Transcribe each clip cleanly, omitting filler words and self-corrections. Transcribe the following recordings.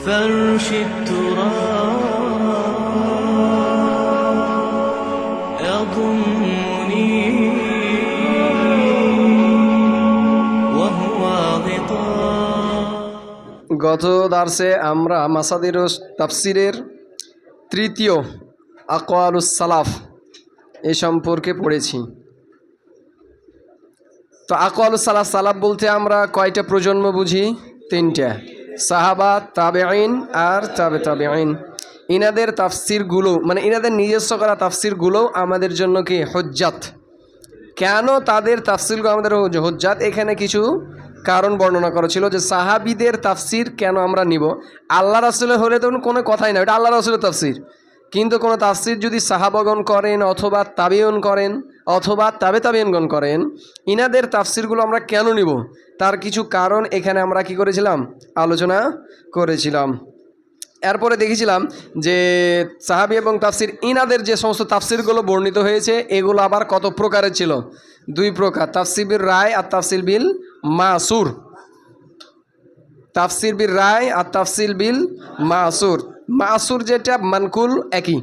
فرش التراب يضمني وهو غطاء। গত দার্সে আমরা মাসাদিরুস তাফসিরের তৃতীয় আকওয়ালুস সালাফ এ সম্পর্কে পড়েছি। তো আকওয়ালুস সালাফ, সালাফ বলতে আমরা কয়টা প্রজন্ম বুঝি? তিনটা, সাহাবা, তাবেঈন আর তাবে তাবেঈন। ইনাদের তাফসিরগুলো মানে ইনাদের নিজস্ব করা তাফসিরগুলো আমাদের জন্য কি হুজ্জাত। কেন তাদের তাফসিরগুলো আমাদের হুজ্জাত? এখানে কিছু কারণ বর্ণনা করা ছিল যে সাহাবিদের তাফসির কেন আমরা নিব। আল্লাহ রাসূলের হলে তো কোনো কথাই না, এটা আল্লাহ রাসূলের তাফসির। কিন্তু কোনো তাফসির যদি সাহাবাগণ করেন অথবা তাবিউন করেন অথবা তাবে তাবিউনগণ করেন, ইনাদের তাফসিরগুলো আমরা কেন নিব তার কিছু কারণ এখানে আমরা কি করেছিলাম? আলোচনা করেছিলাম। এরপরে দেখেছিলাম যে সাহাবী এবং তাফসির ইনাদের যে সমস্ত তাফসিরগুলো বর্ণিত হয়েছে এগুলো আবার কত প্রকারের ছিল? দুই প্রকার, তাফসির বিল রায় আর তাফসির বিল মাসুর। তাফসির বিল রায় আর তাফসির বিল মাসুর। মাসুর যেটা মানকুল একই,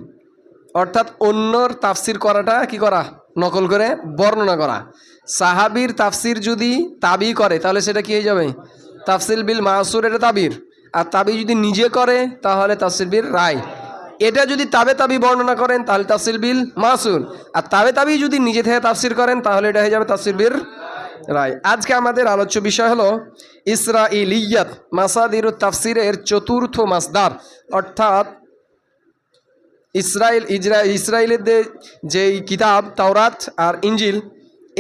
অর্থাৎ অন্যর তাফসির করাটা কি করা? নকল করে বর্ণনা করা। সাহাবীর তাফসির যদি তাবি করে তাহলে সেটা কি হয়ে যাবে? তাফসির বিল মাসুর, এটা তাবির। আর তাবি যদি নিজে করে তাহলে তাফসির বিল রায়। এটা যদি তাবে তাবি বর্ণনা করেন তাহলে তাফসির বিল মাসুর। আর তাবে তাবি যদি নিজে থেকে তাফসির করেন তাহলে এটা হয়ে যাবে তাফসির বিল রায়। আজকে আমাদের আলোচ্য বিষয় হলো ইসরাইলিয়াত, মাসাদিরুত তাফসিরের চতুর্থ মাসদার, অর্থাৎ ইসরায়েলের যেই কিতাব তাওরাত আর ইঞ্জিল,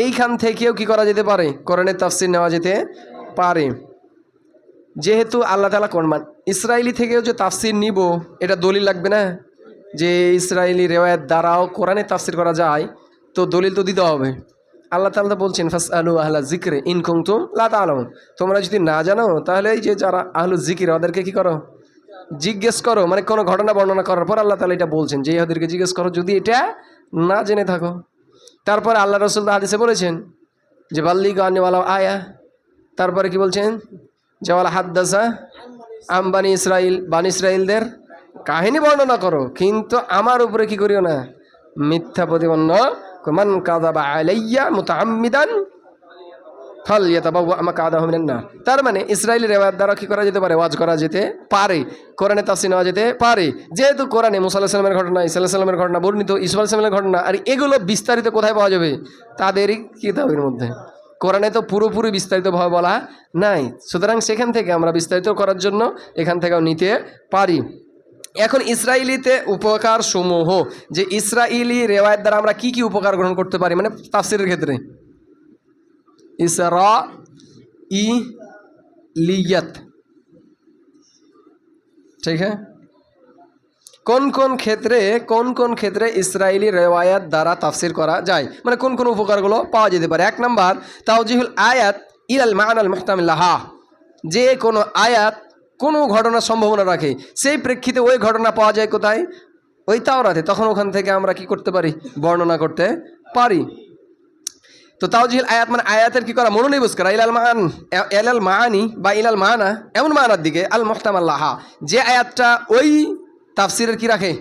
এইখান থেকেও কি করা যেতে পারে? কোরআনের তাফসির নেওয়া যেতে পারে। যেহেতু আল্লাহ তাআলা কোরআন ইসরায়েলি থেকেও যে তাফসির নিব, এটা দলিল লাগবে না যে ইসরায়েলি রেওয়ায়াত দ্বারাও কোরআনের তাফসির করা যায়? তো দলিল তো দিতে হবে। আল্লাহ তাআলা বলছেন ফাসআলু আহলা যিকরি ইন কুনতুম লা তা'লামুন, তোমরা যদি না জানো তাহলে এই যে যারা আহলু যিকির ওদেরকে কি করো? জিজ্ঞেস করো। মানে কোনো ঘটনা বর্ণনা করার পর আল্লাহ তাআলা এটা বলছেন যে ইহুদিকে জিজ্ঞেস করো যদি এটা না জেনে থাকো। তারপরে আল্লাহ রাসূল হাদিসে বলেছেন যে বাল্লিগু আন্নী ওয়ালাউ আয়া। তারপরে কি বলছেন? যে ওয়ালা হাদ্দাসা আম বানি ইসরাইল, বানি ইসরাইলদের কাহিনী বর্ণনা করো, কিন্তু আমার উপরে কি করিও না? মিথ্যা প্রতিপন্ন। মান কাযাবা আলাইয়া মুতাআম্মিদান ফালইয়াতাবাওয়া মাকআদাহু মিনান নার। তার মানে ইসরায়েলি রেওয়ায়াত দ্বারা কি করা যেতে পারে? ওয়াজ করা যেতে পারে, কোরআনে তাফসীর নেওয়া যেতে পারে। যেহেতু কোরআনে মুসা আলাইহিস সালামের ঘটনা, ঈসা আলাইহিস সালামের ঘটনা বর্ণিত, ঈসা আলাইহিস সালামের ঘটনা, আর এগুলো বিস্তারিত কোথায় পাওয়া যাবে? তাদেরই কিতাবের মধ্যে। কোরআনে তো পুরোপুরি বিস্তারিতভাবে বলা নাই, সুতরাং সেখান থেকে আমরা বিস্তারিত করার জন্য এখান থেকেও নিতে পারি। এখন ইসরায়েলিতে উপকার সমূহ, যে ইসরায়েলি রেওয়ায়াত দ্বারা আমরা কি কি উপকার গ্রহণ করতে পারি মানে তাফসীরের ক্ষেত্রে? ইসরাইলিয়াত, ঠিক হ্যাঁ? কোন কোন ক্ষেত্রে ইসরায়েলি রেওয়ায়াত দ্বারা তাফসীর করা যায়, মানে কোন কোন উপকারগুলো পাওয়া যেতে পারে? এক নাম্বার, তাওজিহুল আয়াত ইলাল মা'নাল মুহতামিল লাহা। যে কোনো আয়াত কোনো ঘটনার সম্ভাবনা রাখে, সেই প্রেক্ষিতে ওই ঘটনা পাওয়া যায় কোথায়? ওই তাওরাতে। তখন ওখান থেকে আমরা কি করতে পারি? বর্ণনা করতে পারি। তো তাওজিহুল আয়াত মানে আয়াতের কি করা? মনোনিবেশ করা। ইলাল মাআনি বা ইলাল মানা, এমন মানার দিকে আল মুহতামাল লাহা, যে আয়াতটা ওই তাফসিরের কি রাখে?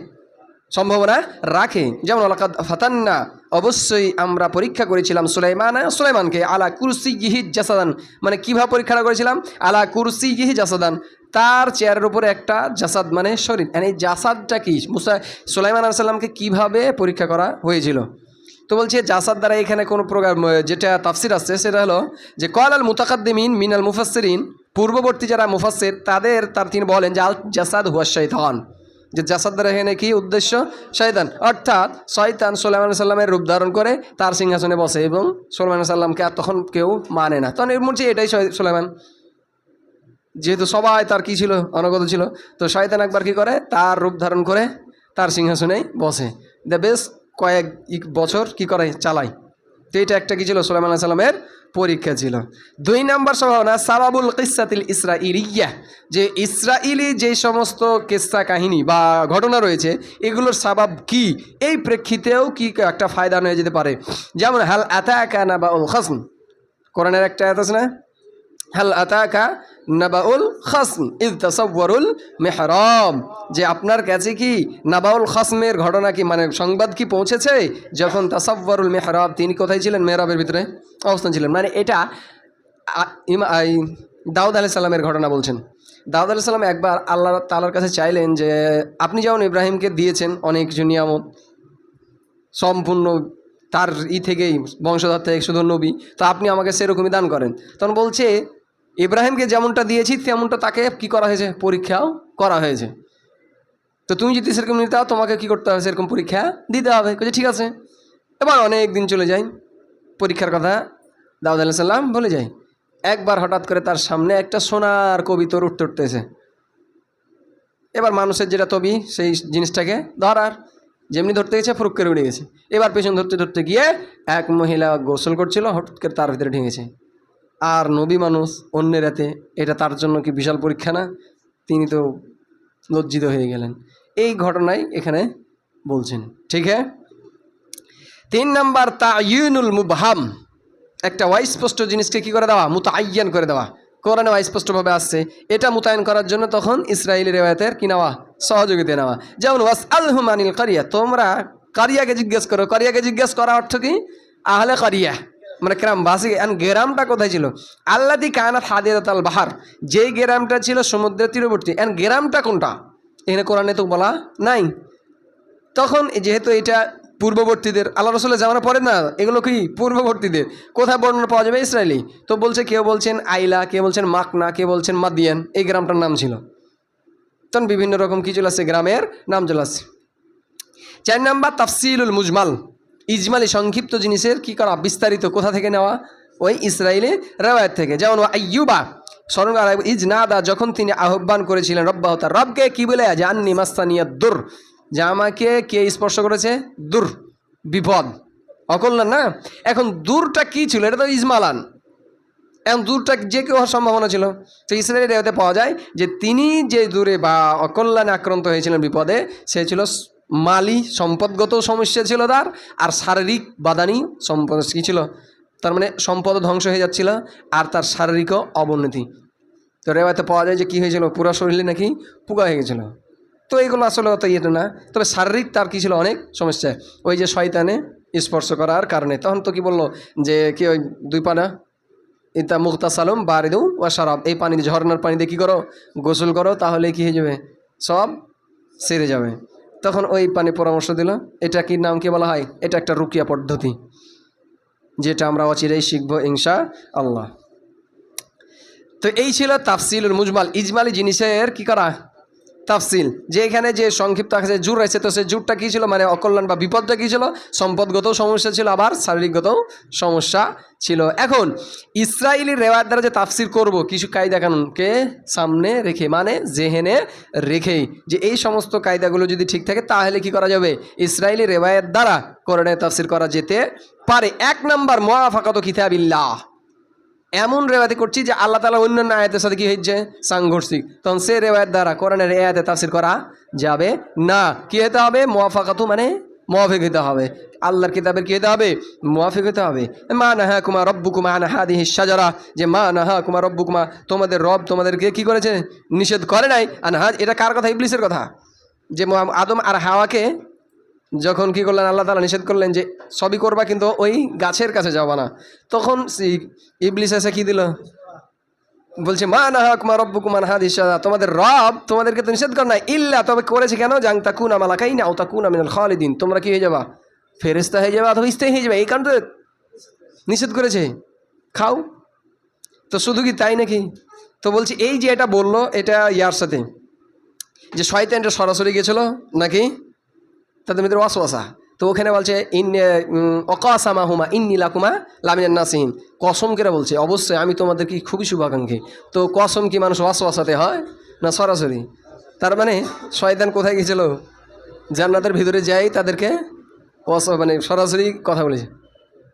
সম্ভাবনা রাখে। যেমন লাকাদ ফাতান্না, অবশ্যই আমরা পরীক্ষা করেছিলাম সুলাইমানকে আলা কুরসিয়িহি জাসাদান, মানে কিভাবে পরীক্ষা করেছিলাম? আলা কুরসিয়িহি জাসাদান, তার চেয়ারের উপরে একটা জাসাদ মানে শরীর। এই জাসাদটা কি? সুলাইমান আলাইহিস সালামকে কিভাবে পরীক্ষা করা হয়েছিল? তো বলছে জাসাদ দ্বারা এখানে কোনো প্রকার যেটা তাফসির আসছে সেটা হলো যে ক্বালাল মুতাকাদ্দিমিন মিনাল মুফাসসিরিন, পূর্ববর্তী যারা মুফাসসির তিনি বলেন যে আল জাসাদ হুয়া শাইতান, যে জাসাদ দ্বারা এখানে কি উদ্দেশ্য? শয়তান। অর্থাৎ শয়তান সুলাইমান আলাইহিস সালামের রূপ ধারণ করে তার সিংহাসনে বসে এবং সুলাইমান আলাইহিস সালামকে আর তখন কেউ মানে না। তখন এর মধ্যে এটাই সুলাইমান, যেহেতু সবাই তার কি ছিল? অনগত ছিল। তো শয়তান একবার কি করে? তার রূপ ধারণ করে তার সিংহাসনেই বসে, বেশ কয়েক বছর কি করে? চালায়। তো এটা একটা কি ছিল? সুলাইমান আলাইহিস সালামের পরীক্ষা ছিল। দুই নাম্বার সম্ভাবনা সাবাবুল কিসসাতিল ইসরাইলিয়া, যে ইসরাইলি যে সমস্ত কিসসা কাহিনী বা ঘটনা রয়েছে এগুলোর সাবাব কি, এই প্রেক্ষিতেও কি একটা ফায়দা হয়ে যেতে পারে। যেমন হাল আতাকা নাবাউল খাসম, কোরআনের একটা আয়াত আছে না হাল আতাকা নাবাউল খাসম ইয তাসাওয়ারুল মেহরাব, যে আপনার কাছে কি নাবাউল খাসমের ঘটনা কি মানে সংবাদ কি পৌঁছেছে, যখন তাসাওয়ারুল মেহরাব তিনি কোথায় ছিলেন, মেহরাবের ভিতরে অবস্থান ছিলেন। মানে এটা দাউদ আলাইহিস সালামের ঘটনা বলছেন। দাউদ আলাইহিস সালাম একবার আল্লাহ তাআলার কাছে চাইলেন যে আপনি যেমন ইব্রাহিমকে দিয়েছেন অনেক কিছু নিয়ামত, সম্পূর্ণ তার থেকেই বংশধর থেকে শুধু নবী, তো আপনি আমাকে সেরকমই দান করেন। তখন বলছে ইব্রাহিমকে যেমনটা দিয়েছি তেমনটা তাকে কি করা হয়েছে, পরীক্ষাও করা হয়েছে। তো তুমি যদি সেরকম নিতে হও তোমাকে কী করতে হবে, সেরকম পরীক্ষা দিতে হবে। বলছে ঠিক আছে। এবার অনেক দিন চলে যায়, পরীক্ষার কথা দাউদ আলাইহিস সালাম বলে যায়। একবার হঠাৎ করে তার সামনে একটা সোনার কবিতর উঠতে উঠতেছে। এবার মানুষের যেটা তবি সেই জিনিসটাকে ধরার, যেমনি ধরতে গেছে ফুরুক করে উড়ে গেছে। এবার পেছন ধরতে ধরতে গিয়ে এক মহিলা গোসল করছিল, হঠাৎ করে তার ভিতরে ঢেঙেছে। আর নবী মানুষ অন্যের রাতে, এটা তার জন্য কি বিশাল পরীক্ষা না? তিনি তো লজ্জিত হয়ে গেলেন। এই ঘটনাই এখানে বলছেন। ঠিক হ্যাঁ। 3 নম্বর তায়িনুল মুবহাম, একটা অস্পষ্ট জিনিসকে কি করে দেওয়া, মুতাআয়্যান করে দেওয়া। কোরআনে অস্পষ্টভাবে আসছে, এটা মোতায়েন করার জন্য তখন ইসরায়েলি রেওয়ায়াতের কি নেওয়া, সহযোগিতা নেওয়া। যেমন ওয়াসআলহুম আনিল কারিয়া, তোমরা কারিয়াকে জিজ্ঞেস করো। কারিয়াকে জিজ্ঞেস করা অর্থ কি, আহলে কারিয়া মানে গ্রামবাসী। গ্রামটা কোথায় ছিল, আল্লাতি কানাত হাদিরাতাল বাহার, যেই গ্রামটা ছিল সমুদ্রের তীরবর্তী। গ্রামটা কোনটা এখানে কোরআনে তো বলা নাই। তখন যেহেতু এটা পূর্ববর্তীদের, আল্লাহ রসুলের জামানা পড়ে না, এগুলো কি পূর্ববর্তীদের, কোথায় বর্ণনা পাওয়া যাবে, ইসরায়েলি। তো বলছে কেউ বলছেন আইলা, কেউ বলছেন মাকনা, কেউ বলছেন মাদিয়ান, এই গ্রামটার নাম ছিল। তখন বিভিন্ন রকম কি চলে আসছে, গ্রামের নাম চলে আসছে। 4 নম্বর তাফসিলুল মুজমাল, ইজমালি সংক্ষিপ্ত জিনিসের কি করা, বিস্তারিত কোথা থেকে নেওয়া, ওই ইসরায়েলি রেওয়ায়াত থেকে। যেমন আইয়ুবা স্মরণ করা, ইজনাদা যখন তিনি আহ্বান করেছিলেন রব্বাহু, তার রবকে কি বলে, যে আন্নি মাস্তানিয়াদ দুর, যে আমাকে কে স্পর্শ করেছে, দূর বিপদ অকল্যাণ না। এখন দূরটা কি ছিল, এটা তো ইজমালান, এখন দূরটা যে কেউ হওয়ার সম্ভাবনা ছিল। তো ইসরায়েলের রেওয়াতে পাওয়া যায় যে তিনি যে দূরে বা অকল্যাণে আক্রান্ত হয়েছিলেন, বিপদে, সে ছিল মালি সম্পদগত সমস্যা ছিল তার, আর শারীরিক বাদানি সম্পদ কী ছিল, তার মানে সম্পদ ধ্বংস হয়ে যাচ্ছিল, আর তার শারীরিকও অবনতি। তো রেওয়াতে পাওয়া যায় যে কী হয়েছিল, পুরো শরীরে নাকি পোকা হয়ে গেছিলো। তো এইগুলো আসলে অত ইয়েটা না, তবে শারীরিক তার কী ছিল, অনেক সমস্যা, ওই যে শয়তানে স্পর্শ করার কারণে। তখন তো কি বললো যে কি ওই 2 পানা ইতা মুগতাসালুম বারিদু ওয়া শারাব, এই পানি ঝর্নার পানি দিয়ে কী করো, গোসল করো, তাহলে কি হয়ে যাবে, সব সেরে যাবে। তখন ওই পানি পরামর্শ দিল। এটা কি নাম কি বলা হয়, এটা একটা রুকিয়া পদ্ধতি, যেটা আমরা অচিরেই শিখবো ইনশা আল্লাহ। তো এই ছিল তাফসিলুল মুজমাল, ইজমালি জিনিসের কি করা, তাফসিল। যে এখানে যে সংক্ষিপ্ত আছে জুর রয়েছে, তো সে জুরটা কী ছিল, মানে অকল্যাণ বা বিপদটা কী ছিল, সম্পদগত সমস্যা ছিল, আবার শারীরিকগত সমস্যা ছিল। এখন ইসরায়েলি রেওয়ায়াত দ্বারা যে তাফসির করব, কিছু কায়দা কানুনকে সামনে রেখে, মানে জেহেনে রেখেই, যে এই সমস্ত কায়দাগুলো যদি ঠিক থাকে তাহলে কি করা যাবে, ইসরায়েলি রেওয়ায়াত দ্বারা কোরআনে তাফসির করা যেতে পারে। 1 নম্বর মুওয়াফাকাতু কিতাবিল্লাহ, এমন রেওয়ায়ত করছি যে আল্লাহ তাআলা অন্যান্য আয়াতের সাথে কি হয়েছে, সাংঘর্ষিক, তখন সে রেওয়ায়ত দ্বারা কোরআনের এই আয়াতে তাফসির করা যাবে না। কি হতে হবে, মুওয়াফাকাতু মানে মুওয়াফিক হতে হবে, আল্লাহর কিতাবের কি হতে হবে, মুওয়াফিক হতে হবে। মা নাহাকুমা রব্বুকুমা আন হাদিহিশ শাজারা, যে মা নাহাকুমা রব্বুকুমা, তোমাদের রব তোমাদেরকে কি করেছে, নিষেধ করে নাই, আনহাজ, এটা কার কথা, ইবলিসের কথা। যে আদম আর হাওয়াকে যখন কি করলেন, আল্লাহ তাআলা নিষেধ করলেন যে সবই করবা কিন্তু ওই গাছের কাছে যাবা না, তখন ইবলিস এসে কি দিল, বলছে মা নাহাকুমা রব্বুকুমা আন হাদিহিশ শাজারা, তোমাদের রব তোমাদেরকে তো নিষেধ করে নাই, ইল্লা, তবে করেছে কেন, জাং তাকুনা মালাকাইনা আও তাকুনা মিনাল খালিদিন, তোমরা কি হয়ে যাবা, ফেরেশতা হয়ে যাবে অথবা স্থায়ী হয়ে যাবে, এই কারণে নিষেধ করেছে, খাও। তো শুধু কি তাই নাকি, তো বলছি এই যে এটা বললো, এটা ইয়ার সাথে যে শয়তানটা সরাসরি গেছিলো নাকি তাদের ভিতরে ওয়াসওয়াসা, তো ওখানে বলছে অকাসামাহুমা ইন্নী লাকুমা লামিনান নাসিহিন, কসম করে বলছে অবশ্যই আমি তোমাদের কি খুবই শুভাকাঙ্ক্ষী। তো কসম কি মানুষ ওয়াসওয়াসাতে হয় না সরাসরি, তার মানে শয়তান কোথায় গেছিল, জান্নাতের ভিতরে যাই তাদেরকে মানে সরাসরি কথা বলেছে।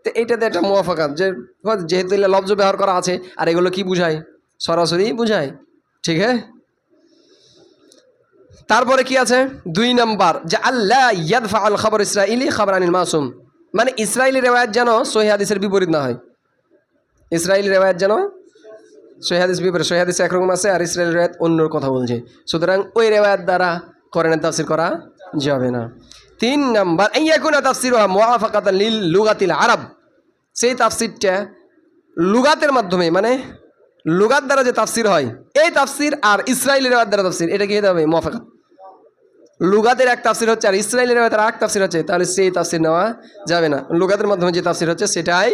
তো এইটাতে একটা মুওয়াফাকাত, যে যেহেতু লফজ ব্যবহার করা আছে, আর এগুলো কি বুঝায়, সরাসরি বুঝায়। ঠিক হ্যাঁ। তারপরে কি আছে 2 নম্বর, যে আল্লাহ ইয়াদফা আল খবর ইসরাইলি খবরানিল মাসুম, মানে ইসরায়েলি রেওয়ায়াত যেন সহিহ হাদিসের বিপরীত না হয়, ইসরায়েলি রেওয়ায়াত যেন সহিহ হাদিস বিপরীত, সহিহ হাদিস একরকম আছে আর ইসরায়েলের রেওয়ায়াত অন্যর কথা বলছে, সুতরাং ওই রেওয়ায়াত দ্বারা কোরআনের তাফসির করা যাবে না। 3 নাম্বার আইয়াকুনা তাফসিরুহা মুআফাকাতান লিল লুগাতিল আরব, সেই তাফসিরটা লুগাতের মাধ্যমে মানে লুগাত দ্বারা যে তাফসির হয় এই তাফসির আর ইসরায়েলি রেওয়ায়াত দ্বারা তাফসির, এটা কি হতে হবে মুআফাকাত। লুগাতের এক তাফসির হচ্ছে আর ইসরায়েলি রেওয়ায়াতের এক তাফসির হচ্ছে, তাহলে সেই তাফসির নেওয়া যাবে না। লুগাতের মাধ্যমে যে তাফসির হচ্ছে সেটাই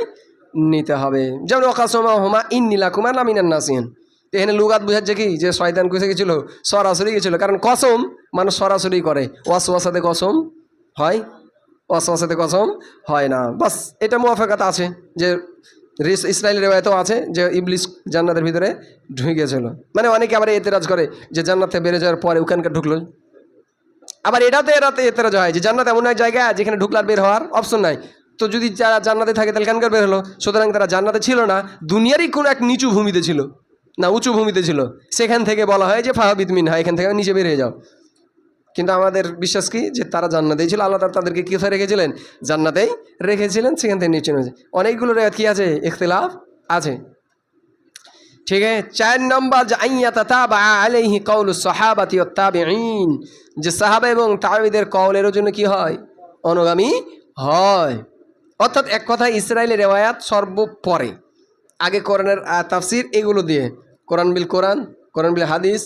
নিতে হবে। যেমন ওয়াকাসমা ইন্নী লাকুমা লামিনান নাসিহিন, এখানে লুগাত বুঝাচ্ছে কি যে শয়তান কুসে গেছিল, সরাসরি গেছিল, কারণ কসম মানুষ সরাসরি করে, ওয়াসওয়াসাতে কসম হয়, ওয়াসওয়াসাতে কসম হয় না। বাস এটা মুআফাকাত আছে যে ইসরায়েলের রেওয়ায়াতও আছে যে ইবলিস জান্নাতের ভিতরে ঢুকেছিল। মানে অনেকে আবার এতেরাজ করে যে জান্নাতে বেড়ে যাওয়ার পরে ওখানকার ঢুকলো, আবার এটাতে এতেরাজ হয় যে জান্নাত এমন এক জায়গা যেখানে ঢুকলার বের হওয়ার অপশন নাই, তো যদি যারা জান্নাতে থাকে তাহলে কেনকার বের হলো, সুতরাং তারা জান্নাতে ছিল না, দুনিয়ারই কোনো এক নিচু ভূমিতে ছিল না উঁচু ভূমিতে ছিল, সেখান থেকে বলা হয় যে ফাহাবিদ মিনহা, এখান থেকে নিচে বের হয়ে যাও। কিন্তু আমাদের বিশ্বাস কি যে তারা জান্নাতেই ছিল, আল্লাহ তাআলা তাদেরকে কোথায় রেখেছিলেন, জান্নাতেই রেখেছিলেন, সেখান থেকে নিচে নেমেছে। অনেকগুলো রেওয়ায়াত কি আছে, ইখতিলাফ আছে। ঠিক আছে। 4 নম্বর যে আইয়াতাতাবা আলাইহি কাউলুস সাহাবাতি ওয়াত তাবিঈন, যে সাহাবা এবং তাবিঈদের কওলের জন্য কি হয়, অনুগামী হয়। অর্থাৎ এক কথায় ইসরায়েলের রেওয়ায়াত সর্বপরে, আগে কোরআনের তাফসির এগুলো দিয়ে, কোরআন বিল কোরআন, কোরআন বিল হাদিস,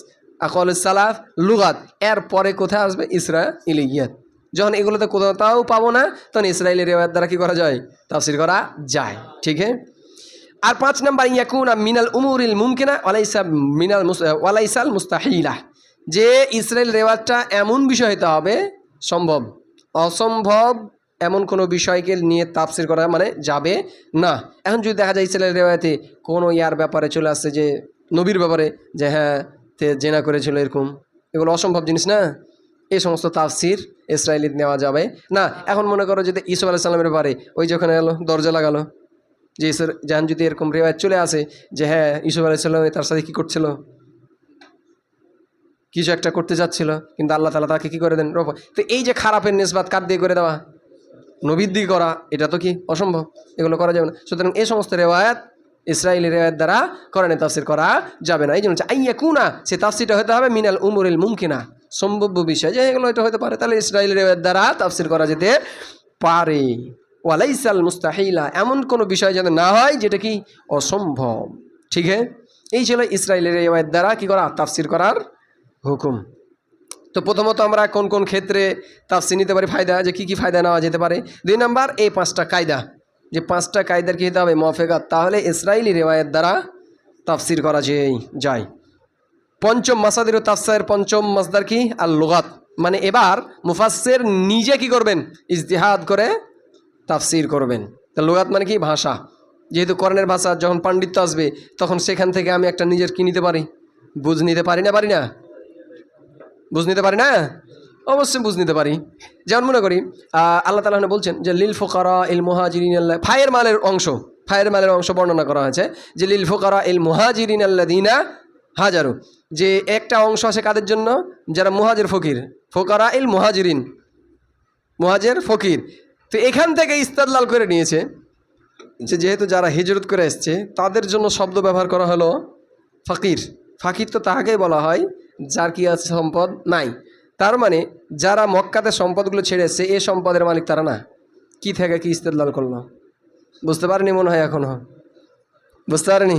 আকওয়ালুস সালাফ, লুগাত, এর পরে কোথায় আসবে ইসরাইলিয়াত। যখন এগুলোতে কোথাও পাবো না তখন ইসরায়েলি রেওয়ায়াত দ্বারা কি করা যায়, তাফসির করা যায়। ঠিক আছে। আর 5 নম্বর ইয়াকুনা মিনাল উমুরিল মুমকিনা ওয়ালাইসাল মুস্তাহিলা, যে ইসরায়েল রেওয়ায়াতটা এমন বিষয় হতে হবে সম্ভব, অসম্ভব এমন কোনো বিষয়কে নিয়ে তাফসির করা মানে যাবে না। এখন যদি দেখা যায় ইসরায়েল রেওয়ায়াতে কোনো ইয়ার ব্যাপারে চলে আসছে যে নবীর ব্যাপারে যে হ্যাঁ তে জেনা করেছিল, এরকম এগুলো অসম্ভব জিনিস না, এই সমস্ত তাফসির ইসরায়েলি নেওয়া যাবে না। এখন মনে করো যদি ইসুফ আলাইহিস সালামের ব্যাপারে ওই যখন এলো দরজা লাগালো, যে যেন যদি এরকম রেওয়ায়াত চলে আসে যে হ্যাঁ ইসুফ আলাইহিস সালাম তার সাথে কী করছিল, কিছু একটা করতে যাচ্ছিল, কিন্তু আল্লাহ তাআলা তাকে কী করে দেন, তো এই যে খারাপের নিসবাত কার দিয়ে করে দেওয়া, নবীর দিয়ে করা, এটা তো কি অসম্ভব, এগুলো করা যাবে না। সুতরাং এই সমস্ত রেওয়ায়াত ইসরায়েলি রেওয়ায়াত দ্বারা কোরআনে তাফসির করা যাবে না। এই জন্য আইয়াকুনা, সে তাফসিরটা হতে হবে মিনাল উমুরিল মুমকিনা, সম্ভাব্য বিষয় যে এগুলো এটা হতে পারে, তাহলে ইসরায়েলি রেওয়ায়াত দ্বারা তাফসির করা যেতে পারে। ওয়ালাইসাল মুস্তাহিলা, এমন কোনো বিষয় যাতে না হয় যেটা কি অসম্ভব। ঠিক আছে। এই ছিল ইসরায়েলি রেওয়ায়াত দ্বারা কি করা, তাফসির করার হুকুম। তো প্রথমত আমরা কোন কোন ক্ষেত্রে তাফসির নিতে পারি, ফায়দা, যে কী কী ফায়দা নেওয়া যেতে পারে। 2 নম্বর এই 5টা কায়দা, যে 5টা কায়দার কী হতে হবে, মুওয়াফাকাত, তাহলে ইসরায়েলি রেওয়ায়াত দ্বারা তাফসির করা যায়। 5ম মাসাদির তাফসির, 5ম মাসদার কি আল লুগাত, মানে এবার মুফাসসির নিজে কি করবেন, ইজতিহাদ করে তাফসির করবেন। তা লুগাত মানে কি, ভাষা, যেহেতু কোরআনের ভাষা, যখন পাণ্ডিত্য আসবে তখন সেখান থেকে আমি একটা নিজের কি নিতে পারি, বুঝ নিতে পারি না, বুঝ নিতে পারি না, অবশ্যই বুঝ নিতে পারি। যেমন মনে করি আল্লাহ তাআলা বলছেন যে লিল ফুকারা ইল মুহাজিরিন আল্লাহ, ফায়ের মালের অংশ বর্ণনা করা হয়েছে যে লিল ফুকারা ইল মুহাজিরিন আল্লাযিনা হাজারু, যে একটা অংশ আছে কাদের জন্য, যারা মুহাজির ফকির, ফুকারা ইল মুহাজিরিন, মুহাজির ফকির। তো এখান থেকে ইস্তেদলাল করে নিয়েছে যে যেহেতু যারা হিজরত করে এসছে তাদের জন্য শব্দ ব্যবহার করা হলো ফকির। ফকির তো তাহাকেই বলা হয় যার কি আছে, সম্পদ নাই। তার মানে যারা মক্কাতে সম্পদগুলো ছেড়ে এসছে এই সম্পদের মালিক তারা না। কি থেকে কি ইস্তেদলাল করলো, বুঝতে পারেনি মনে হয়, এখনো বুঝতে পারেনি।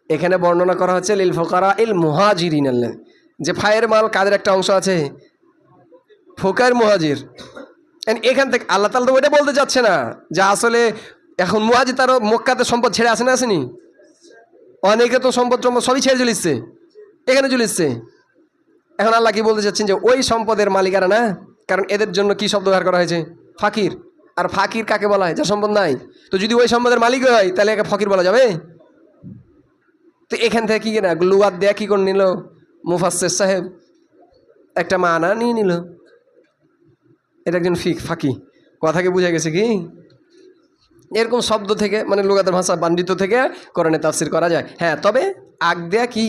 এখানে বর্ণনা করা হচ্ছে লিল ফুকারা ইল মুহাজিরিন আল্লাহ, যে ফায়ের মাল কাদের একটা অংশ আছে, ফোকার মুহাজির। এখান থেকে আল্লাহ তাআলা তো ওইটা বলতে যাচ্ছে না যে আসলে এখন মুহাজির তারও মক্কাতে সম্পদ ছেড়ে আসে না, আসেনি, অনেকে তো সম্পদ সবই ছেড়ে চলে এসছে, এখানে চলে এসছে। এখন আল্লাহ কি বলতে চাচ্ছেন যে ওই সম্পদের মালিকারা না, কারণ এদের জন্য কি শব্দ ব্যবহার করা হয়েছে, ফাকির। আর ফাকির কাকে বলা হয়, যার সম্পদ নাই। তো যদি ওই সম্পদের মালিক হয় তাহলে একে ফকির বলা যাবে। তো এখান থেকে কি না লুগাত দেয়া কি করে নিল মুফাসসির সাহেব, একটা মানা নিয়ে নিল, এটা একজন ফাকি। কথা কি বুঝে গেছে কি, এরকম শব্দ থেকে মানে লুগাতের ভাষা বান্ডিত থেকে কোরআনে তাফসির করা যায়। হ্যাঁ, তবে আগ দেয়া কি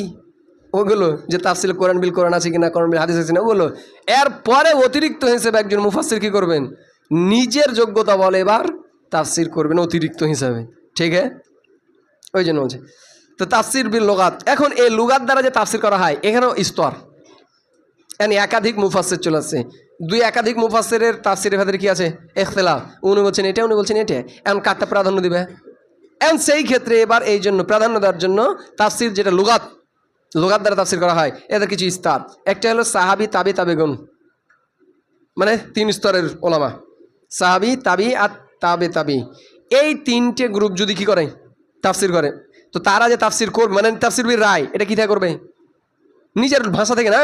ওগুলো যে তাফসির কোরআন বিল কোরআন আছে কিনা, কোরআন বিল হাদিস আছে কিনা, ওগুলো এরপরে অতিরিক্ত হিসেবে একজন মুফাসসির কি করবেন, নিজের যোগ্যতা বলে এবার তাফসির করবেন অতিরিক্ত হিসাবে। ঠিক আছে, ওই জন্য বলছে তো তাফসির বিল লুগাত, এখন এই লুগাত দ্বারা যে তাফসির করা হয় এখানেও স্তর, মানে একাধিক মুফাসসির চলে আসছে। দুই একাধিক মুফাসসিরের তাফসিরের ভেতরে কি আছে? ইখতিলাফ। উনি বলছেন এটা, উনি বলছেন এটা। এখন কারটা প্রাধান্য দিবে? এখন সেই ক্ষেত্রে এবার এই জন্য প্রাধান্য দেওয়ার জন্য তাফসির যেটা লুগাত, লুগাত দ্বারা তাফসির করা হয়, এদের কিছু স্তর। একটা হলো সাহাবি, তাবি, তাবেগুন, মানে 3 স্তরের ওলামা। সাহাবি, তাবি আর তাবে তাবি, এই 3টে গ্রুপ যদি কি করে? তাফসির করে। তো তারা যে তাফসির করবে, মানে তাফসির বিল রায়, এটা কি থেকে করবে? নিজের ভাষা থেকে না,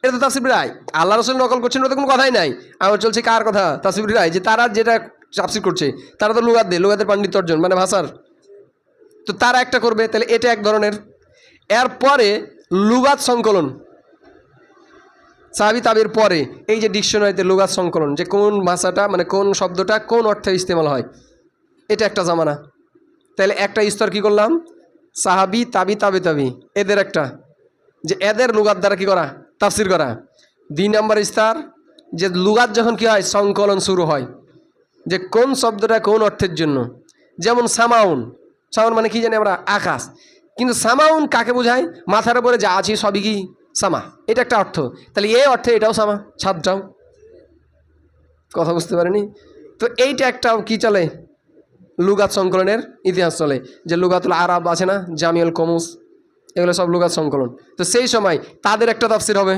এটা তো তাফসির বিল রায়। আল্লাহ রাসূল নকল করছেন, ওটা কোনো কথাই নাই। আমার চলছে কার কথা? তাফসির বিল রায়, যে তারা যেটা তাফসির করছে, তারা তো লুগাত দেয়, লুগাতের পাণ্ডিত্য অর্জন, মানে ভাষার। তো তারা একটা করবে, তাহলে এটা এক ধরনের। এরপরে লুগাত সংকলন, সাহাবি তাবির পরে এই যে ডিকশনারিতে লুগাত সংকলন, যে কোন ভাষাটা, মানে কোন শব্দটা কোন অর্থে ইস্তেমাল হয়, এটা একটা জামানা। তাহলে একটা স্তর কি করলাম? সাহাবি, তাবি, তাবে তাবি, এদের একটা, যে এদের লুগাত দ্বারা কি করা? তাফসির করা। 2 নম্বর স্তর, যে লুগাত যখন কি হয়? সংকলন শুরু হয়, যে কোন শব্দটা কোন অর্থের জন্য। যেমন সামাউন, সামাউন মানে কি জানি আমরা? আকাশ। কিন্তু সামাউন কাকে বোঝায়? মাথার উপরে যা আছে সবই কি সামা, এটা একটা অর্থ। তাহলে এই অর্থে এটাও সামা, ছাদটাও। কথা বুঝতে পারেনি? তো এইটা একটা কি চলে? লুগাত সংকলনের ইতিহাস চলে, যে লুগাতুল আরব আছে না, জামিউল কমুস, এগুলো সব লুগাত সংকলন। তো সেই সময় তাদের একটা তাফসির হবে।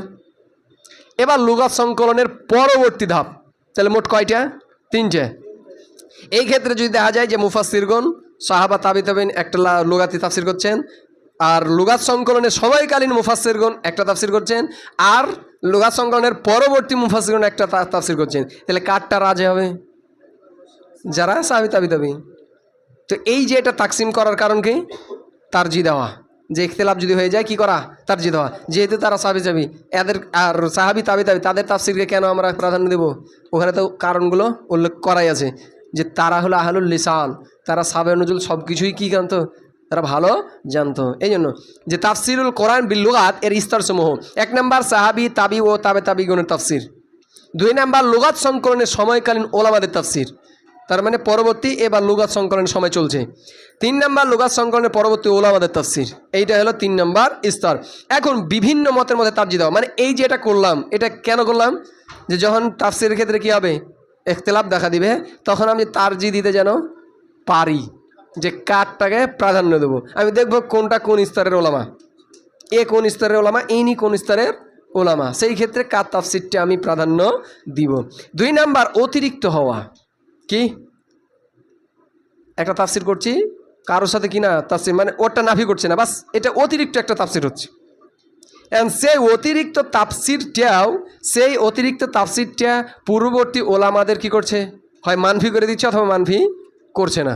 এবার লুগাত সংকলনের পরবর্তী ধাপ, তাহলে মোট কয়টা? 3টে। এই ক্ষেত্রে যদি দেখা যায় যে মুফাসসিরগণ, সাহাবা, তাবি তাবিন একটা লুগাতি তাফসির করছেন, আর লুগাত সংকলনের সময়কালীন মুফাসসিরগণ একটা তাফসির করছেন, আর লুগাত সংকলনের পরবর্তী মুফাসসিরগণ একটা তাফসির করছেন, তাহলে কারটা রাজে হবে? যারা সাহাবি, তাবি তাবি। তো এই যে এটা তাকসিম করার কারণ কি? তারজি দেওয়া, যে ইখতিলাফ যদি হয়ে যায় কি করা? তারজি দেওয়া। যেহেতু তারা সাহাবি তাবি, এদের আর সাহাবি, তাবি তাবি, তাদের তাফসিরকে কেন আমরা প্রাধান্য দেব? ওখানে তো কারণগুলো উল্লেখ করাই আছে, যে তারা হলো আহলুল লিসান, তারা সাবে নুজুল সব কিছুই কী জানতো? তারা ভালো জানতো। এই জন্য যে তাফসিরুল কোরআন বিল লুগাত এর স্তরসমূহ: 1 নম্বর সাহাবি, তাবি ও তাবে তাবিগণের তাফসির। 2 নম্বর লুগাত সংকলনের সময়কালীন ওলামাদের তাফসির, তার মানে পরবর্তী এবার লুগাত সংকলনের সময় চলছে। 3 নম্বর লুগাত সংকলনের পরবর্তী ওলামাদের তাফসির, এইটা হলো 3 নম্বর স্তর। এখন বিভিন্ন মতের মধ্যে তারজি দেওয়া, মানে এই যে এটা করলাম, এটা কেন করলাম? যে যখন তাফসিরের ক্ষেত্রে কী হবে? ইখতিলাফ দেখা দিবে, তখন আমি তারজি দিতে যেন পারি, যে কারটাকে প্রাধান্য দেবো। আমি দেখব কোনটা কোন স্তরের ওলামা, এ কোন স্তরের ওলামা, ইনি কোন স্তরের ওলামা, সেই ক্ষেত্রে কার তাফসিরটা আমি প্রাধান্য দিব। 2 নম্বর অতিরিক্ত হওয়া। কি? একটা তাফসির করছি কারোর সাথে কিনা তাফসির, মানে ওরটা নাফি করছে না, বাস এটা অতিরিক্ত একটা তাফসির হচ্ছে। এবং সেই অতিরিক্ত তাফসিরটা পূর্ববর্তী ওলামাদের কি করছে? হয় মানফি করে দিচ্ছে অথবা মানফি করছে না।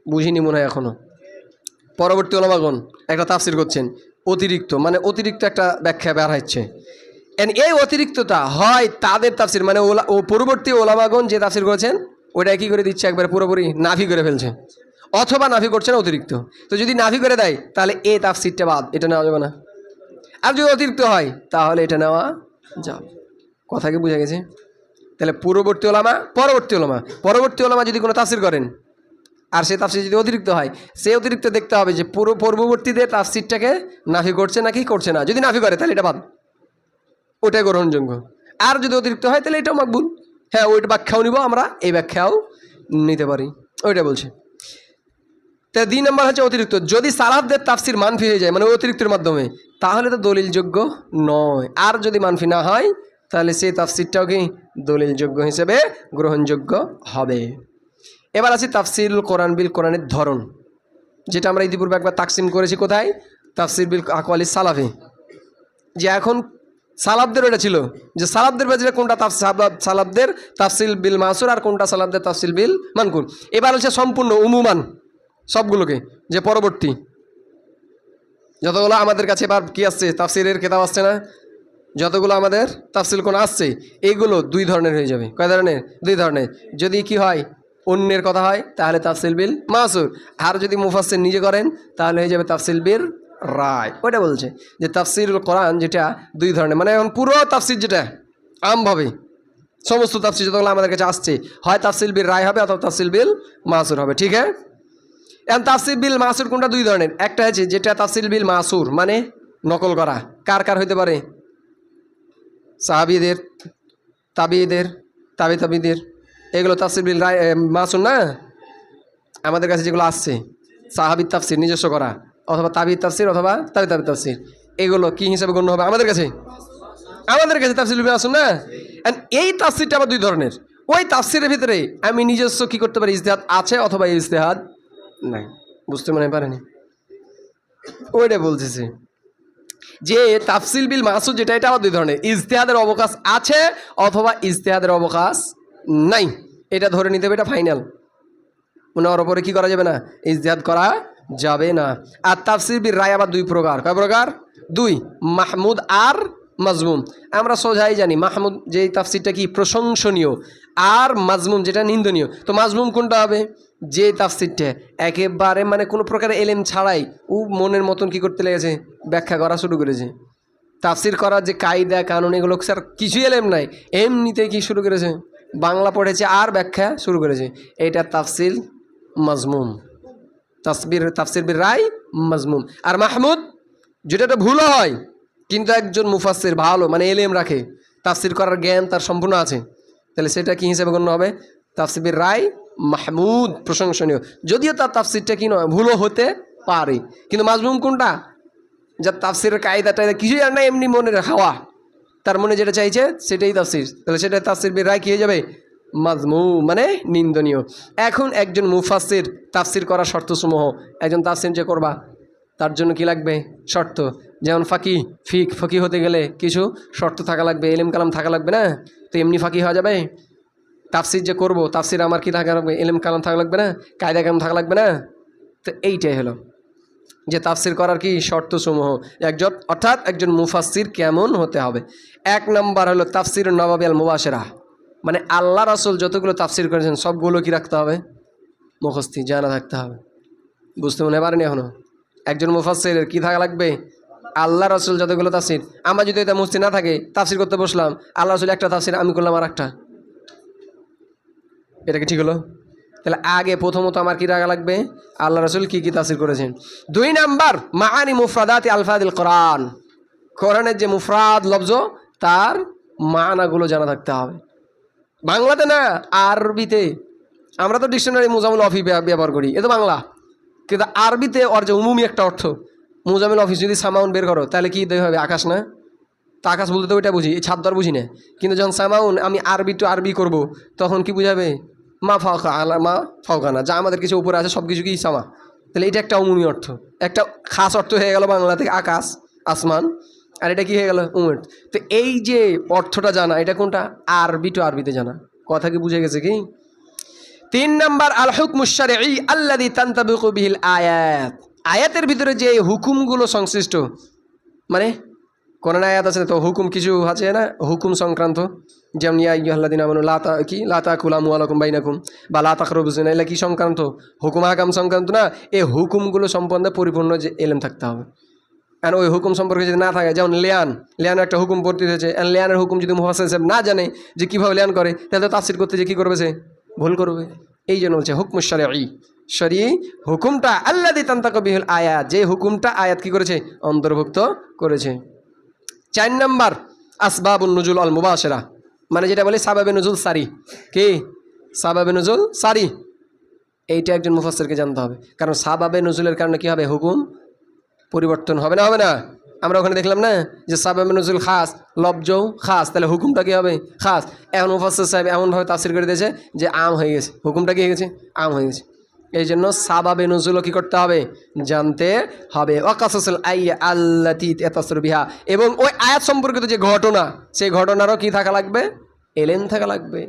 বুঝিনি মনে হয় এখনও। পরবর্তী ওলামাগণ একটা তাফসির করছেন অতিরিক্ত, মানে অতিরিক্ত একটা ব্যাখ্যা বের হচ্ছে। এই অতিরিক্তটা হয় তাদের তাফসির, মানে ও পূর্ববর্তী ওলামাগণ যে তাফসির করেছেন ওটা কি করে দিচ্ছে? একবারে পুরোপুরি নাফি করে ফেলছে, অথবা নাফি করছে না অতিরিক্ত। তো যদি নাফি করে দেয় তাহলে এই তাফসিরটা বাদ, এটা নেওয়া যাবে না। আর যদি অতিরিক্ত হয় তাহলে এটা নেওয়া যাবে। কথা কি বোঝা গেছে? তাহলে পূর্ববর্তী ওলামা, পরবর্তী ওলামা যদি কোনো তাফসির করেন আর সেই তাফসির যদি অতিরিক্ত হয়, সেই অতিরিক্ত দেখতে হবে যে পূর্ববর্তীদের তাফসিরটাকে নাফি করছে নাকি করছে না। যদি নাফি করে তাহলে এটা বাদ, ওটাই গ্রহণযোগ্য। আর যদি অতিরিক্ত হয় তাহলে এটাও মাকবুল। হ্যাঁ, ওইটা ব্যাখ্যাও নিব আমরা, এই ব্যাখ্যাও নিতে পারি, ওইটা বলছে। তা 2 নম্বর হচ্ছে অতিরিক্ত। যদি সালাফদের তাফসির মানফি হয়ে যায়, মানে অতিরিক্তের মাধ্যমে, তাহলে তো দলিলযোগ্য নয়। আর যদি মানফি না হয় তাহলে সেই তাফসিরটাও কি দলিলযোগ্য হিসেবে গ্রহণযোগ্য হবে। এবার আছে তাফসিরুল কোরআন বিল কোরআনের ধরন, যেটা আমরা ইতিপূর্বে একবার তাকসিম করেছি। কোথায়? তাফসির বিল আকওয়ালি সালাফি। যে এখন সালাফদের ওটা ছিল যে সালাফদের বাজারে কোনটা সালাফদের তাফসিল বিল মাসুর আর কোনটা সালাফদের তাফসিল বিল মানকুর। এবার হচ্ছে সম্পূর্ণ উমুমান সবগুলোকে, যে পরবর্তী যতগুলো আমাদের কাছে এবার কি আসছে, তাফসিরের কিতাব আসছে না, যতগুলো আমাদের তাফসিল কোন আসছে, এইগুলো 2 ধরনের হয়ে যাবে। কয় ধরনের? 2 ধরনের। যদি কি হয়, অন্যের কথা হয় তাহলে তাফসিল বিল মাসুর, আর যদি মুফাসসির নিজে করেন তাহলে হয়ে যাবে তাফসিল বিল রায়। ওইটা বলছে যে তাফসিরুল কোরআন যেটা 2 ধরনের, মানে এখন পুরো তাফসির যেটা আমভাবে সমস্ত তাফসির যতগুলো আমাদের কাছে আসছে, হয় তাফসিল বিল রায় হবে অথবা তাফসিল বিল মাসুর হবে। ঠিক আছে? এখন তাফসির বিল মাসুর কোনটা? দুই ধরনের। একটা হচ্ছে যেটা তাফসির বিল মাসুর মানে নকল করা, কার কার হইতে পারে? সাহাবীদের, তাবিদের, তাবিদের, এগুলো তাফসির বিল মাসুর না। আমাদের কাছে যেগুলো আসছে সাহাবীর তাফসির নিজস্ব করা, অথবা তাবির তাফসির, অথবা তাবির তাফসির, এগুলো কি হিসাবে গণ্য হবে আমাদের কাছে? আমাদের কাছে তাফসির বিল মাসুর না। এই তাফসিরটা আবার দুই ধরনের। ওই তাফসিরের ভিতরে আমি নিজস্ব কি করতে পারি? ইজতিহাদ আছে অথবা ইজতিহাদ নাই। বুঝতে মনে পারেনি? ওইটা বলতেছি যে তাফসিল বিল মাসুদ যেটা, এটা আবার দুই ধরনের। ইজতিহাদের অবকাশ আছে অথবা ইজতিহাদের অবকাশ নাই, এটা ধরে নিতে হবে, এটা ফাইনাল। ওনার ওপরে কি করা যাবে না? ইজতিহাদ করা যাবে না। আর তাফসির বিল রায় আবার দুই প্রকার। কয় প্রকার? দুই, মাহমুদ আর মাজমুম। আমরা সোজাই জানি মাহমুদ যেই তাফসিরটা কি প্রশংসনীয়, আর মাজমুম যেটা নিন্দনীয়। তো মাজমুম কোনটা হবে? যে তাফসিরটা একেবারে মানে কোনো প্রকার এলেম ছাড়াই ও মনের মতন কি করতে লেগেছে? ব্যাখ্যা করা শুরু করেছে। তাফসির করার যে কায়দা কানুন এগুলো স্যার কিছুই এলেম নাই, এমনিতে কি শুরু করেছে? বাংলা পড়েছে আর ব্যাখ্যা শুরু করেছে। এটা তাফসির মাজমুম, তাফসির বিল রায় মাজমুম। আর মাহমুদ যেটা ভুল হয় কিন্তু একজন মুফাসসির ভালো মানে এলেম রাখে, তাফসির করার জ্ঞান তার সম্পূর্ণ আছে, তাহলে সেটা কি হিসেবে গণ্য হবে? তাফসির বিল রায় মাহমুদ, প্রশংসনীয়। যদিও তার তাফসিরটা কি নয়, ভুলও হতে পারে। কিন্তু মাজমুম কোনটা? যার তাফসিরের কায়দাটা কিছুই আর না, এমনি মনের হাওয়া, তার মনে যেটা চাইছে সেটাই তাফসির, তাহলে সেটা তাফসির বিল রায় কি হয়ে যাবে? মাজমুম মানে নিন্দনীয়। এখন একজন মুফাসসির তাফসির করার শর্তসমূহ, একজন তাফসির যে করবা তার জন্য কি লাগবে? শর্ত। যেমন ফকি হতে গেলে কিছু শর্ত থাকা লাগবে, এলেম কালাম থাকা লাগবে না? তো এমনি ফাকি হওয়া যাবে? তাফসির যে করব, তাফসির আমার কি থাকা লাগবে? এলেম কালাম থাকা লাগবে না? কায়দা কালাম থাকা লাগবে না? তো এইটাই হলো যে তাফসির করার কি শর্তসমূহ, অর্থাৎ একজন মুফাসসির কেমন হতে হবে। এক নম্বর হলো তাফসির নবাবী আল মুবাশশিরা, মানে আল্লাহ রাসূল যতগুলো তাফসির করেছেন সবগুলো কি রাখতে হবে? মুখস্থি জানা থাকতে হবে। বুঝতে মনে পারেনি এখনো? একজন মুফাসসিরের কি থাকা লাগবে? আল্লাহ রাসূল যতগুলো তাফসির, আমার যদি এটা মুস্তি না থাকে, তাফসির করতে বসলাম, আল্লাহ রাসূল একটা তাফসির, আমি করলাম আর একটা, এটা কি ঠিক হলো? তাহলে আগে প্রথমত আমার কি রাখা লাগবে? আল্লাহ রাসূল কি কি তাফসির করেছেন। দুই নাম্বার মাআনি মুফরাদাতি আলফাদিল কোরআন, কোরআনের যে মুফরাদ লফজ তার মানাগুলো জানা থাকতে হবে। বাংলাতে না, আরবিতে। আমরা তো ডিকশনারি মুজামিল অফি ব্যবহার করি, এ তো বাংলা, কিন্তু আরবিতে ওর যে উমুমি একটা অর্থ। মুজামিল অফিস যদি সামাউন বের করো তাহলে কি হবে? আকাশ না? তা আকাশ বলতে তো ওইটা বুঝি, এই ছাদ দর বুঝি না। কিন্তু যখন সামাউন আমি আরবি টু আরবি করবো তখন কি বুঝাবে? মা ফাওকা আলা মা ফাওকানা, যা আমাদের কিছু উপরে আছে সব কিছু কি সামা। তাহলে এটা একটা উমুমি অর্থ, একটা খাস অর্থ হয়ে গেল বাংলা থেকে আকাশ আসমান, আর এটা কি হয়ে গেল? উমেট। তো এই যে অর্থটা জানা, এটা কোনটা? আরবি টু আরবিতে জানা। কথা কি বুঝে গেছে কি? তিন নাম্বার আল হুকমুশ শারঈ আল্লাযী তানতাবিকু বিহিল আয়াত, আয়াতের ভিতরে যে হুকুমগুলো সংশ্লিষ্ট, মানে কোরআন আয়াত আছে তো হুকুম কিছু আছে না, হুকুম সংক্রান্ত, যেমন ইয়া আইয়ুহাল্লাযীনা আমানু লা তাকুলু আমওয়ালাকুম বাইনাকুম বা লা তাকরাবু যিনা, এগুলো কি সংক্রান্ত? হুকুম আহকাম সংক্রান্ত না? এই হুকুমগুলো সম্বন্ধে পরিপূর্ণ যে এলেম থাকতে হবে। আর ওই হুকুম সম্পর্কে যদি না থাকে, যেমন লিয়ানের একটা হুকুম পড়তে হয়েছে, লিয়ানের হুকুম যদি মুফাসসির সাহেব না জানে যে কীভাবে লিয়ান করে, তাহলে তাফসির করতে যে কী করবে? সে ভুল করবে। এই জন্য বলছে হুকমুশ শারঈ, শরঈ হুকুমটা আল্লাযী তানতাবিকু বিহিল আয়াত, যে হুকুমটা আয়াত কি করেছে? অন্তর্ভুক্ত করেছে। চার নম্বর আসবাবুন নুজুল আল মুবাশশিরা, মানে যেটা বলে সাবাবে নুজুল সারি। কি সাবাবে নুজুল সারি? এইটা একজন মুফাসসিরকে জানতে হবে, কারণ সাবাবে নুজুলের কারণে কি হবে? হুকুম পরিবর্তন হবে না? হবে না? আমরা ওখানে দেখলাম না যে সাবাবে নুজুল খাস, লফজও খাস, তাহলে হুকুমটা কি হবে? খাস। এখন মুফাসসির সাহেব এমনভাবে তাফসির করে দিয়েছে যে আম হয়ে গেছে, হুকুমটা কি হয়ে গেছে? আম হয়ে গেছে। এই জন্য সাবাবে নুজুলও কী করতে হবে? জানতে হবে। ওয়াকাসাসুল আইয়া আল্লাতী তাসরু বিহা, এবং ওই আয়াত সম্পর্কিত যে ঘটনা, সেই ঘটনারও কি থাকা লাগবে? এলেম থাকা লাগবে।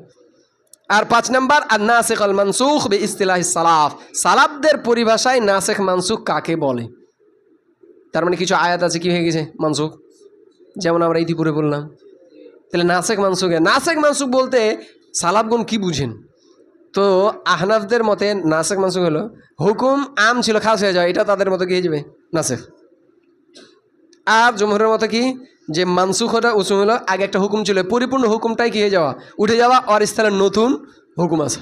আর পাঁচ নাম্বার আর নাসিখ আল মানসুখ বি ইসতিলাহিস সালাফ, সালাফদের পরিভাষায় নাসিখ মানসুখ কাকে বলে? তার মানে কিছু আয়াত আছে কি হয়ে গেছে? মানসুখ, যেমন আমরা ইতিপূর্বে বললাম। তাহলে নাসিখ মানসুখ বলতে সালাফগণ কি বুঝেন? তো আহনাফদের মতে নাসিখ মানসুখ হলো হুকুম আম ছিল খাস হয়ে যায়, এটা তাদের মতো কি হয়ে যাবে? নাসিখ। আর জমহুরের মতো কি যে মানসুখ হলো আগে একটা হুকুম ছিল, পরিপূর্ণ হুকুমটাই কি হয়ে যাওয়া? উঠে যাওয়া, আর স্থানে নতুন হুকুম আছে।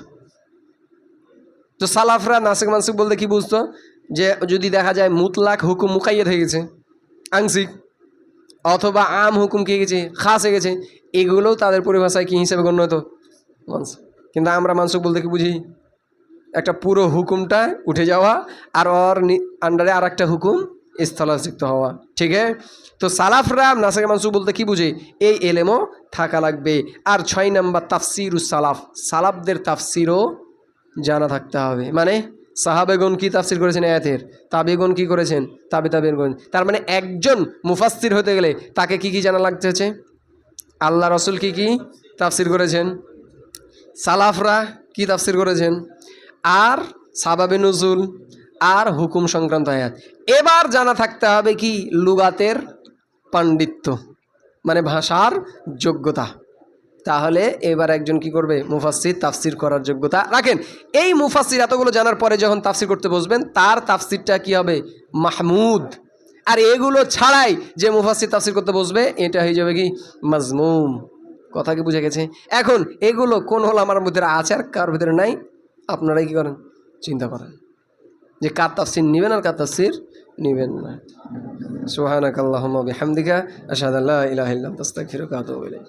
তো সালাফরা নাসিক মানসুখ বলতে কি বুঝতো? যে যদি দেখা যায় মুতলাক হুকুম মুকাইয়্যাদ হয়ে গেছে, আংশিক, অথবা আম হুকুম কি গেছে, খাস হয়ে গেছে, এগুলোও তাদের পরিভাষায় কি হিসেবে গণ্য হতো? মানসুখ। কিন্তু আমরা মানসুখ বলতে কি বুঝি? একটা পুরো হুকুমটা উঠে যাওয়া আর ওর আন্ডারে আর একটা হুকুম স্থলাভিষিক্ত হওয়া। ঠিক আছে? তো সালাফরা নাসিক মানসুখ বলতে কি বুঝে? এই এলেমও থাকা লাগবে। আর 6 নম্বর তাফসিরুস সালাফ, সালাফদের তাফসিরও জানা থাকতে হবে। মানে সাহাবেগণ কি তাফসির করেছেন আয়াতের, তাবেগণ কি করেছেন, তাবেগণ করেছেন। তার মানে একজন মুফাসসির হতে গেলে তাকে কি কি জানা লাগতে হচ্ছে? আল্লাহ রসুল কি কি তাফসির করেছেন, সালাফরা কি তাফসির করেছেন, আর সাবাবে নুজুল, আর হুকুম সংক্রান্ত আয়াত। এবার জানা থাকতে হবে কি? লুগাতের পাণ্ডিত্য, মানে ভাষার যোগ্যতা। তাহলে এবার একজন কি করবে? মুফাসসির, তাফসির করার যোগ্যতা রাখেন। এই মুফাসসির এতগুলো জানার পরে যখন তাফসির করতে বসবেন, তার তাফসিরটা কি হবে? মাহমুদ। আর এগুলো ছাড়াই যে মুফাসসির তাফসির করতে বসবে, এটা হয়ে যাবে কি? মাজমুম। কথা কি বুঝে গেছে? এখন এগুলো কোন হল আমার মধ্যে আছে আর কার ভিতরে নাই, আপনারাই কি করেন? চিন্তা করেন যে কার তাফসির নেবেন আর কার তাফসির নেবেন না। সুবহানাকাল্লাহুম্মা বিহামদিকা আশহাদু আল্লা ইলাহা ইল্লা আনতা আস্তাগফিরুকা ওয়া আতুবু ইলাইক।